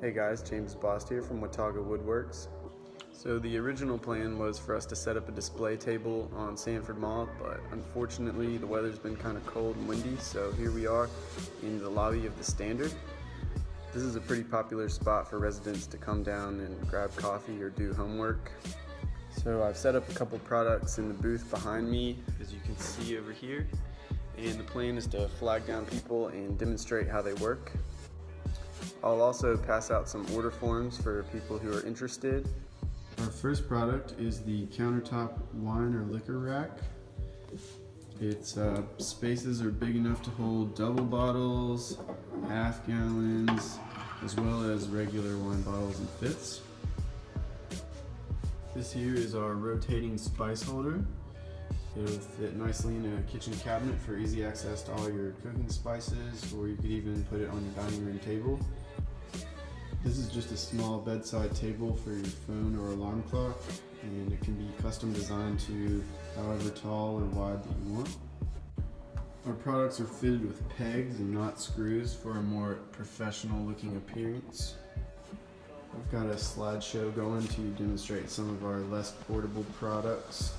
Hey guys, James Bost here from Watauga Woodworks. So the original plan was for us to set up a display table on Sanford Mall, but unfortunately the weather's been kind of cold and windy, so here we are in the lobby of the Standard. This is a pretty popular spot for residents to come down and grab coffee or do homework. So I've set up a couple products in the booth behind me, as you can see over here, and the plan is to flag down people and demonstrate how they work. I'll also pass out some order forms for people who are interested. Our first product is the countertop wine or liquor rack. Its spaces are big enough to hold double bottles, half gallons, as well as regular wine bottles and fifths. This here is our rotating spice holder. It'll fit nicely in a kitchen cabinet for easy access to all your cooking spices, or you could even put it on your dining room table. This is just a small bedside table for your phone or alarm clock, and it can be custom designed to however tall or wide that you want. Our products are fitted with pegs and not screws for a more professional looking appearance. I've got a slideshow going to demonstrate some of our less portable products.